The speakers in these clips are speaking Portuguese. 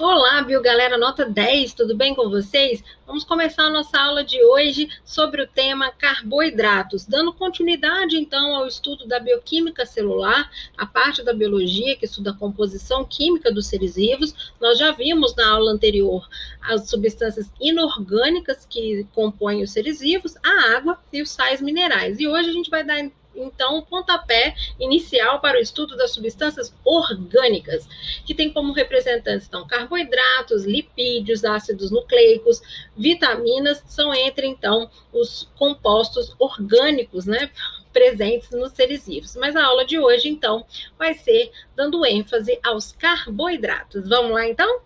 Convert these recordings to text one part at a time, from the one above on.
Olá, galera, nota 10, tudo bem com vocês? Vamos começar a nossa aula de hoje sobre o tema carboidratos, dando continuidade, então, ao estudo da bioquímica celular, a parte da biologia que estuda a composição química dos seres vivos. Nós já vimos na aula anterior as substâncias inorgânicas que compõem os seres vivos, a água e os sais minerais. E hoje a gente vai dar então, o pontapé inicial para o estudo das substâncias orgânicas, que tem como representantes, então, carboidratos, lipídios, ácidos nucleicos, vitaminas, são entre, então, os compostos orgânicos, né, presentes nos seres vivos. Mas a aula de hoje, então, vai ser dando ênfase aos carboidratos. Vamos lá, então?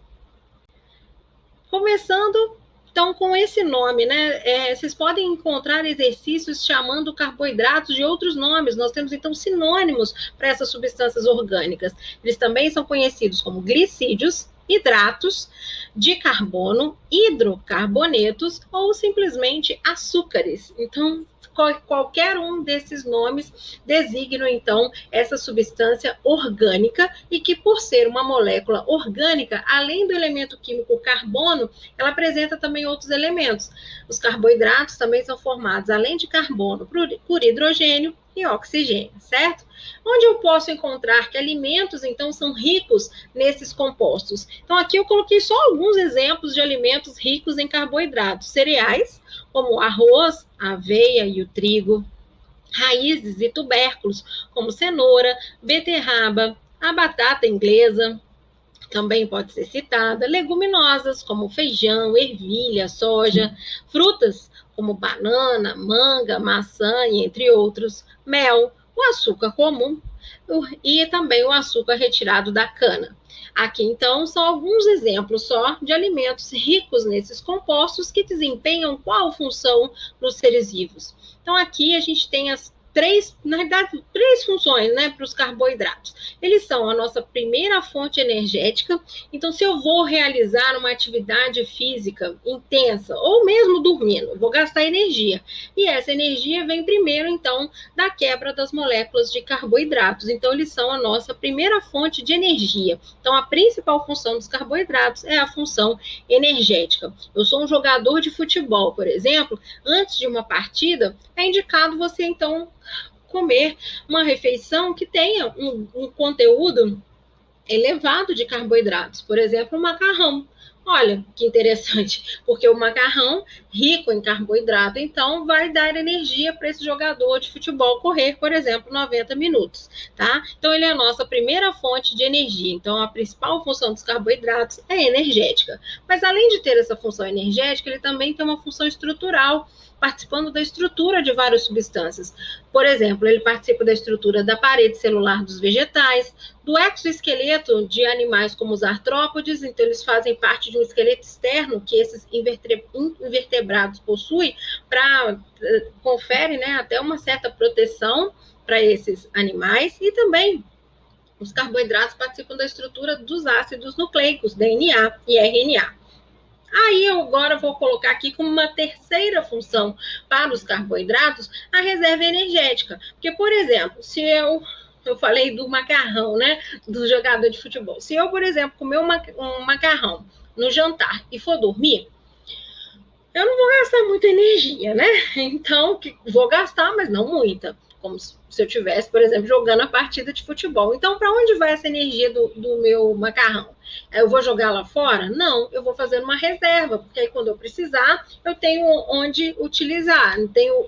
Começando então, com esse nome, né, vocês podem encontrar exercícios chamando carboidratos de outros nomes. Nós temos, então, sinônimos para essas substâncias orgânicas. Eles também são conhecidos como glicídios, hidratos de carbono, hidrocarbonetos ou simplesmente açúcares. Então, qualquer um desses nomes designa, então, essa substância orgânica e que, por ser uma molécula orgânica, além do elemento químico carbono, ela apresenta também outros elementos. Os carboidratos também são formados, além de carbono, por hidrogênio e oxigênio, certo? Onde eu posso encontrar que alimentos, então, são ricos nesses compostos? Então, aqui eu coloquei só alguns exemplos de alimentos ricos em carboidratos. Cereais, como o arroz, a aveia e o trigo. Raízes e tubérculos, como cenoura, beterraba, a batata inglesa, também pode ser citada, leguminosas, como feijão, ervilha, soja, frutas, como banana, manga, maçã, e entre outros, mel, o açúcar comum e também o açúcar retirado da cana. Aqui, então, são alguns exemplos só de alimentos ricos nesses compostos que desempenham qual função nos seres vivos. Então, aqui a gente tem na verdade, três funções, né, para os carboidratos. Eles são a nossa primeira fonte energética. Então, se eu vou realizar uma atividade física intensa, ou mesmo dormindo, eu vou gastar energia. E essa energia vem primeiro, então, da quebra das moléculas de carboidratos. Então, eles são a nossa primeira fonte de energia. Então, a principal função dos carboidratos é a função energética. Eu sou um jogador de futebol, por exemplo, antes de uma partida, é indicado você, então, comer uma refeição que tenha um conteúdo elevado de carboidratos, por exemplo, o macarrão. Olha, que interessante, porque o macarrão, rico em carboidrato, então vai dar energia para esse jogador de futebol correr, por exemplo, 90 minutos, tá? Então, ele é a nossa primeira fonte de energia. Então, a principal função dos carboidratos é energética. Mas, além de ter essa função energética, ele também tem uma função estrutural, participando da estrutura de várias substâncias. Por exemplo, ele participa da estrutura da parede celular dos vegetais, do exoesqueleto de animais como os artrópodes. Então, eles fazem parte de um esqueleto externo que esses invertebrados possuem, confere, né, até uma certa proteção para esses animais. E também os carboidratos participam da estrutura dos ácidos nucleicos, DNA e RNA. Aí eu agora vou colocar aqui como uma terceira função para os carboidratos a reserva energética. Porque, por exemplo, se eu falei do macarrão, né, do jogador de futebol. Se eu, por exemplo, comer um macarrão no jantar e for dormir, eu não vou gastar muita energia, né? Então, vou gastar, mas não muita. Como se eu estivesse, por exemplo, jogando a partida de futebol. Então, para onde vai essa energia do meu macarrão? Eu vou jogar lá fora? Não, eu vou fazer uma reserva, porque aí quando eu precisar, eu tenho onde utilizar, tenho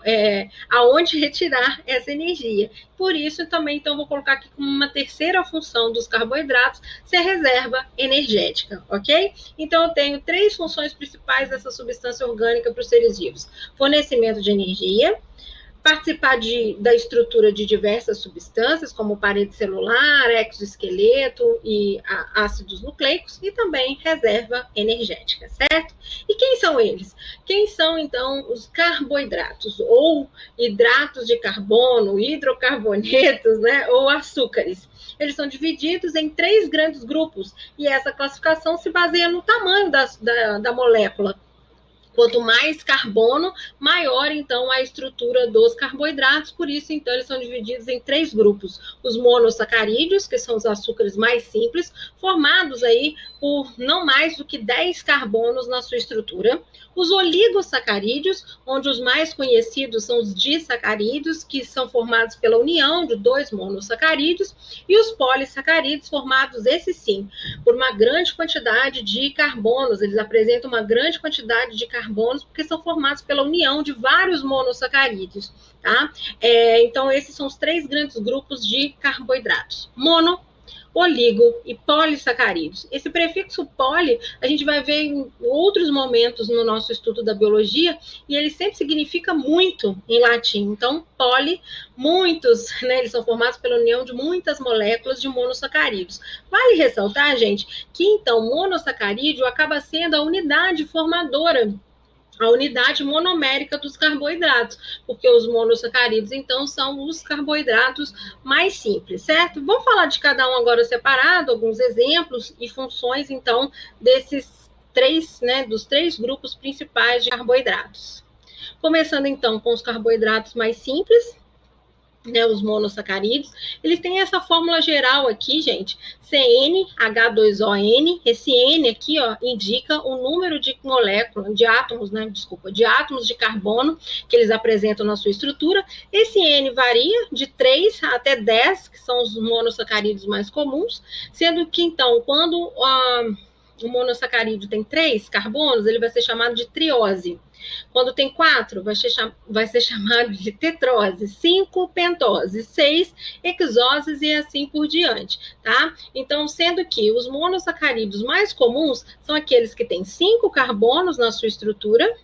aonde retirar essa energia. Por isso, também, então, vou colocar aqui como uma terceira função dos carboidratos, ser reserva energética, ok? Então, eu tenho três funções principais dessa substância orgânica para os seres vivos: fornecimento de energia, participar da estrutura de diversas substâncias, como parede celular, exoesqueleto e ácidos nucleicos, e também reserva energética, certo? E quem são eles? Quem são, então, os carboidratos, ou hidratos de carbono, hidrocarbonetos, né, ou açúcares? Eles são divididos em três grandes grupos, e essa classificação se baseia no tamanho da molécula. Quanto mais carbono, maior, então, a estrutura dos carboidratos. Por isso, então, eles são divididos em 3 grupos. Os monossacarídeos, que são os açúcares mais simples, formados aí por não mais do que 10 carbonos na sua estrutura. Os oligossacarídeos, onde os mais conhecidos são os disacarídeos, que são formados pela união de 2 monossacarídeos. E os polissacarídeos, formados, esses sim, por uma grande quantidade de carbonos. Eles apresentam uma grande quantidade de carbonos, porque são formados pela união de vários monossacarídeos, tá? Então, esses são os 3 grandes grupos de carboidratos: mono, oligo e polissacarídeos. Esse prefixo poli, a gente vai ver em outros momentos no nosso estudo da biologia, e ele sempre significa muito em latim. Então, poli, muitos, né, eles são formados pela união de muitas moléculas de monossacarídeos. Vale ressaltar, gente, que então monossacarídeo acaba sendo a unidade formadora, a unidade monomérica dos carboidratos, porque os monossacarídeos, então, são os carboidratos mais simples, certo? Vamos falar de cada um agora separado, alguns exemplos e funções, então, desses 3, né, dos 3 grupos principais de carboidratos. Começando, então, com os carboidratos mais simples, né, os monossacarídeos, eles têm essa fórmula geral aqui, gente, CnH2ON. Esse N aqui, ó, indica o número de moléculas, de átomos, né, de átomos de carbono que eles apresentam na sua estrutura. Esse N varia de 3 até 10, que são os monossacarídeos mais comuns, sendo que, então, quando o monossacarídeo tem 3 carbonos, ele vai ser chamado de triose. Quando tem 4, vai ser chamado de tetrose, 5, pentose, 6, hexoses e assim por diante, tá? Então, sendo que os monossacarídeos mais comuns são aqueles que têm 5 carbonos na sua estrutura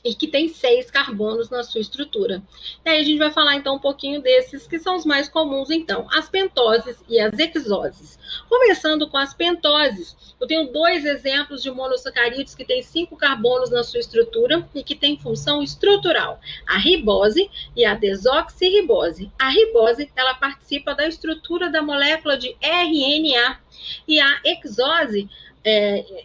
e que tem 6 carbonos na sua estrutura. E aí a gente vai falar, então, um pouquinho desses que são os mais comuns, então, as pentoses e as hexoses. Começando com as pentoses, eu tenho 2 exemplos de monossacarídeos que têm 5 carbonos na sua estrutura e que têm função estrutural: a ribose e a desoxirribose. A ribose, ela participa da estrutura da molécula de RNA, e a hexose,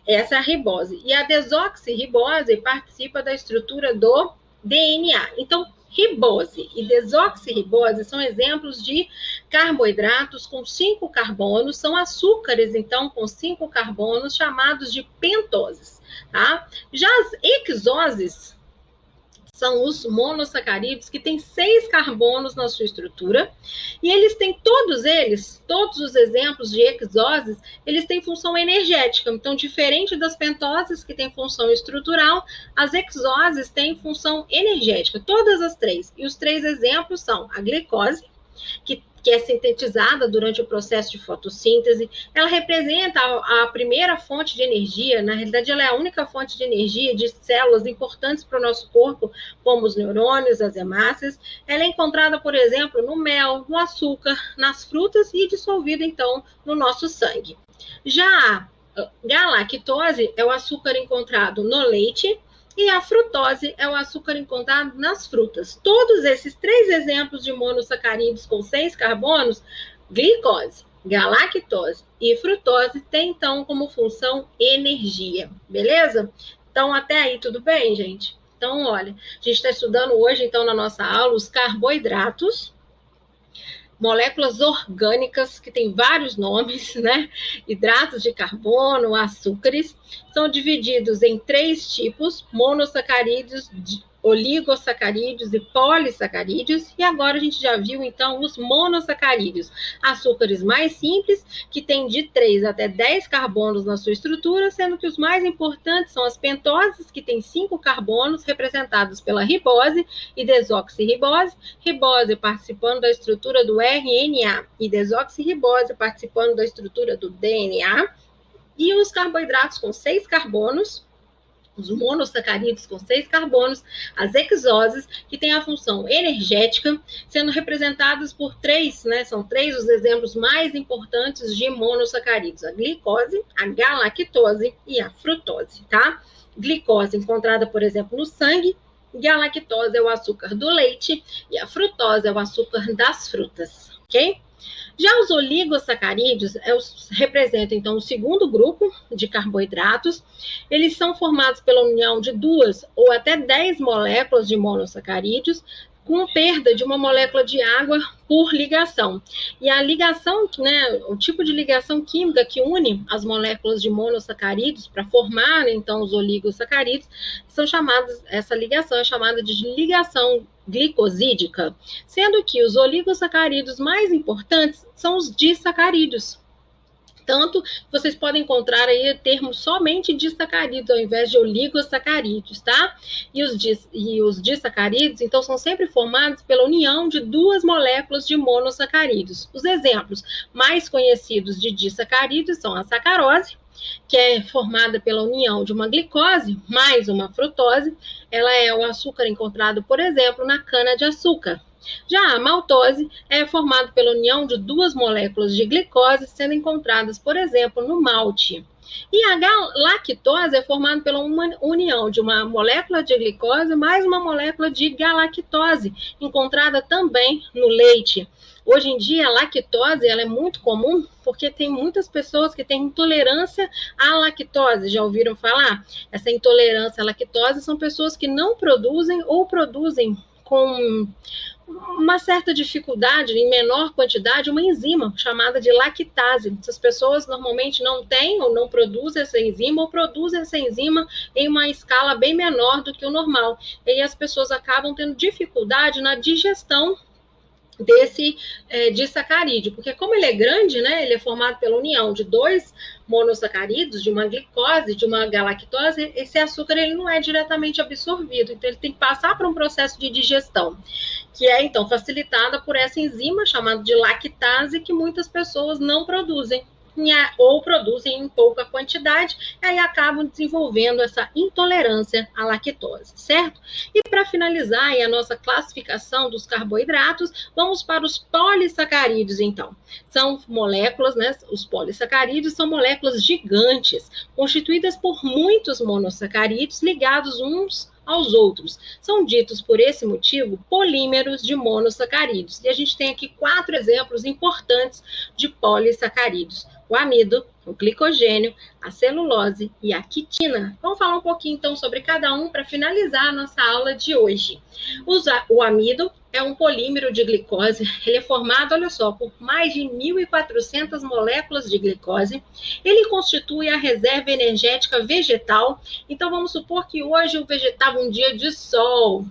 essa é a ribose. E a desoxirribose participa da estrutura do DNA. Então, ribose e desoxirribose são exemplos de carboidratos com 5 carbonos, são açúcares, então, com 5 carbonos, chamados de pentoses, tá? Já as hexoses são os monossacarídeos que têm 6 carbonos na sua estrutura, e eles têm todos os exemplos de hexoses, eles têm função energética. Então, diferente das pentoses, que têm função estrutural, as hexoses têm função energética, todas as 3. E os 3 exemplos são a glicose, que é sintetizada durante o processo de fotossíntese. Ela representa a primeira fonte de energia. Na realidade, ela é a única fonte de energia de células importantes para o nosso corpo, como os neurônios, as hemácias. Ela é encontrada, por exemplo, no mel, no açúcar, nas frutas e dissolvida, então, no nosso sangue. Já a galactose é o açúcar encontrado no leite, e a frutose é o açúcar encontrado nas frutas. Todos esses 3 exemplos de monossacarídeos com 6 carbonos, glicose, galactose e frutose, têm, então, como função energia, beleza? Então, até aí, tudo bem, gente? Então, olha, a gente está estudando hoje, então, na nossa aula, os carboidratos, moléculas orgânicas, que têm vários nomes, né? Hidratos de carbono, açúcares, são divididos em 3 tipos: monossacarídeos, oligosacarídeos e polissacarídeos. E agora a gente já viu, então, os monossacarídeos, açúcares mais simples, que têm de 3 até 10 carbonos na sua estrutura, sendo que os mais importantes são as pentoses, que têm 5 carbonos, representados pela ribose e desoxirribose, ribose participando da estrutura do RNA e desoxirribose participando da estrutura do DNA. E os carboidratos com 6 carbonos, os monossacarídeos com 6 carbonos, as hexoses, que têm a função energética, sendo representadas por 3, né? São 3 os exemplos mais importantes de monossacarídeos: a glicose, a galactose e a frutose, tá? Glicose encontrada, por exemplo, no sangue, galactose é o açúcar do leite e a frutose é o açúcar das frutas, ok? Já os oligosacarídeos representam, então, o segundo grupo de carboidratos. Eles são formados pela união de 2 ou até 10 moléculas de monossacarídeos, com perda de uma molécula de água por ligação. E a ligação, né, o tipo de ligação química que une as moléculas de monossacarídeos para formar, então, os oligosacarídeos, essa ligação é chamada de ligação glicosídica, sendo que os oligosacarídeos mais importantes são os disacarídeos. Tanto, vocês podem encontrar aí termos somente disacarídeos, ao invés de oligosacarídeos, tá? E os disacarídeos, então, são sempre formados pela união de 2 moléculas de monossacarídeos. Os exemplos mais conhecidos de disacarídeos são a sacarose, que é formada pela união de uma glicose mais uma frutose. Ela é o açúcar encontrado, por exemplo, na cana-de-açúcar. Já a maltose é formada pela união de 2 moléculas de glicose, sendo encontradas, por exemplo, no malte. E a lactose é formada pela união de uma molécula de glicose mais uma molécula de galactose, encontrada também no leite. Hoje em dia, a lactose ela é muito comum porque tem muitas pessoas que têm intolerância à lactose. Já ouviram falar? Essa intolerância à lactose são pessoas que não produzem ou produzem com uma certa dificuldade, em menor quantidade, uma enzima chamada de lactase. Essas pessoas normalmente não têm ou não produzem essa enzima, ou produzem essa enzima em uma escala bem menor do que o normal. E aí as pessoas acabam tendo dificuldade na digestão desse disacarídeo, porque como ele é grande, né, ele é formado pela união de 2 monossacarídeos, de uma glicose, de uma galactose, esse açúcar ele não é diretamente absorvido, então ele tem que passar por um processo de digestão, que é então facilitada por essa enzima chamada de lactase, que muitas pessoas não produzem, ou produzem em pouca quantidade, e aí acabam desenvolvendo essa intolerância à lactose, certo? E para finalizar aí a nossa classificação dos carboidratos, vamos para os polissacarídeos, então. São moléculas, né? Os polissacarídeos são moléculas gigantes, constituídas por muitos monossacarídeos ligados uns aos outros. São ditos, por esse motivo, polímeros de monossacarídeos. E a gente tem aqui 4 exemplos importantes de polissacarídeos: o amido, o glicogênio, a celulose e a quitina. Vamos falar um pouquinho, então, sobre cada um para finalizar a nossa aula de hoje. O amido é um polímero de glicose. Ele é formado, olha só, por mais de 1.400 moléculas de glicose. Ele constitui a reserva energética vegetal. Então, vamos supor que hoje o vegetal um dia de sol,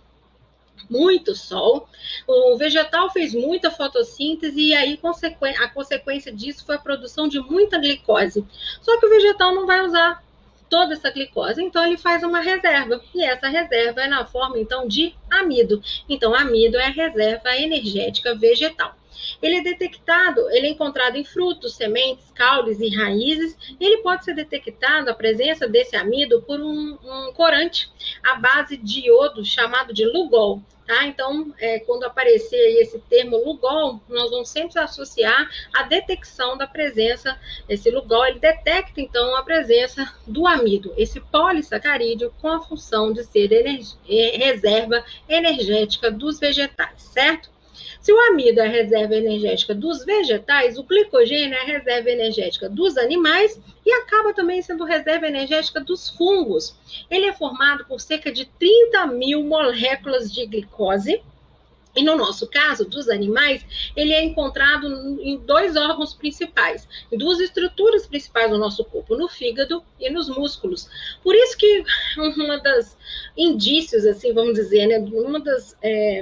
muito sol, o vegetal fez muita fotossíntese e aí a consequência disso foi a produção de muita glicose. Só que o vegetal não vai usar toda essa glicose, então ele faz uma reserva, e essa reserva é na forma, então, de amido. Então, amido é a reserva energética vegetal. Ele é detectado, ele é encontrado em frutos, sementes, caules e raízes. Ele pode ser detectado, a presença desse amido, por um corante à base de iodo chamado de Lugol. Tá? Então, quando aparecer esse termo Lugol, nós vamos sempre associar a detecção da presença. Esse Lugol, ele detecta, então, a presença do amido, esse polissacarídeo com a função de ser reserva energética dos vegetais, certo? Se o amido é a reserva energética dos vegetais, o glicogênio é a reserva energética dos animais e acaba também sendo reserva energética dos fungos. Ele é formado por cerca de 30.000 moléculas de glicose. E no nosso caso, dos animais, ele é encontrado em 2 órgãos principais, em 2 estruturas principais do nosso corpo, no fígado e nos músculos. Por isso que uma das indícios, assim, vamos dizer, né, uma das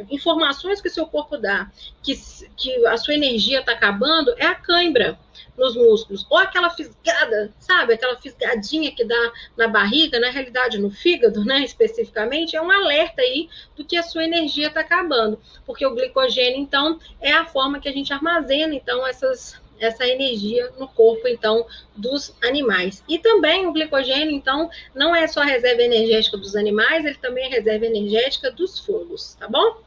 informações que o seu corpo dá, que a sua energia está acabando, é a cãibra nos músculos, ou aquela fisgada, sabe, aquela fisgadinha que dá na barriga, na realidade no fígado, né, especificamente, é um alerta aí do que a sua energia está acabando, porque o glicogênio, então, é a forma que a gente armazena, então, essa energia no corpo, então, dos animais. E também o glicogênio, então, não é só a reserva energética dos animais, ele também é a reserva energética dos fungos, tá bom?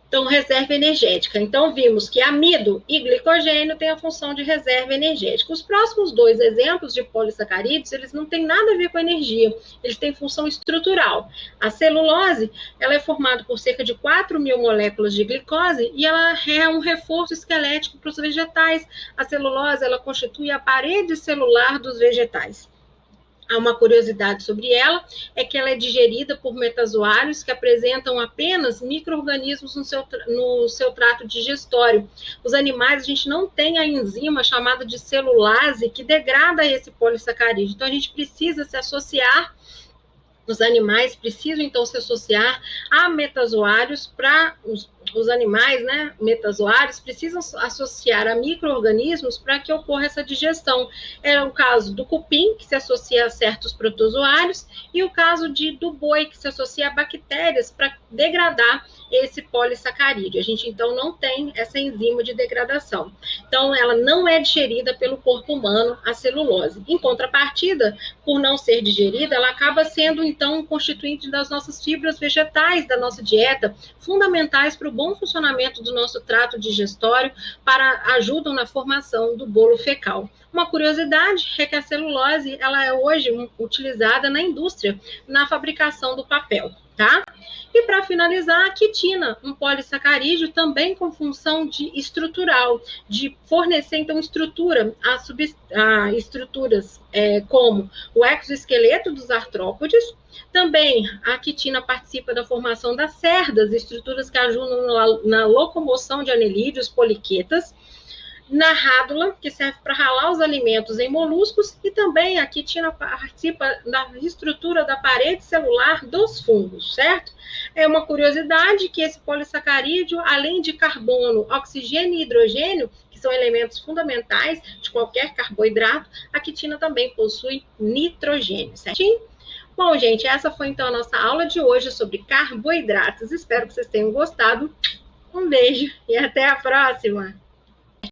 Então, reserva energética. Então, vimos que amido e glicogênio têm a função de reserva energética. Os próximos dois exemplos de polissacarídeos, eles não têm nada a ver com energia, eles têm função estrutural. A celulose, ela é formada por cerca de 4.000 moléculas de glicose e ela é um reforço esquelético para os vegetais. A celulose, ela constitui a parede celular dos vegetais. Há uma curiosidade sobre ela, é que ela é digerida por metazoários que apresentam apenas micro-organismos no seu trato digestório. Os animais, a gente não tem a enzima chamada de celulase que degrada esse polissacarídeo. Então, a gente precisa se associar. Os animais precisam, então, se associar a metazoários para os animais, né, metazoários, precisam associar a micro-organismos para que ocorra essa digestão. É o caso do cupim, que se associa a certos protozoários, e o caso do boi, que se associa a bactérias para degradar esse polissacarídeo. A gente, então, não tem essa enzima de degradação. Então, ela não é digerida pelo corpo humano, a celulose. Em contrapartida, por não ser digerida, ela acaba sendo, então, um constituinte das nossas fibras vegetais, da nossa dieta, fundamentais para o bom funcionamento do nosso trato digestório, ajudam na formação do bolo fecal. Uma curiosidade é que a celulose, ela é hoje utilizada na indústria, na fabricação do papel, tá? E para finalizar, a quitina, um polissacarídeo também com função estrutural, de fornecer então estrutura a estruturas como o exoesqueleto dos artrópodes. Também a quitina participa da formação das cerdas, estruturas que ajudam na locomoção de anelídeos, poliquetas. Na rádula, que serve para ralar os alimentos em moluscos, e também a quitina participa da estrutura da parede celular dos fungos, certo? É uma curiosidade que esse polissacarídeo, além de carbono, oxigênio e hidrogênio, que são elementos fundamentais de qualquer carboidrato, a quitina também possui nitrogênio, certinho? Bom, gente, essa foi então a nossa aula de hoje sobre carboidratos. Espero que vocês tenham gostado. Um beijo e até a próxima!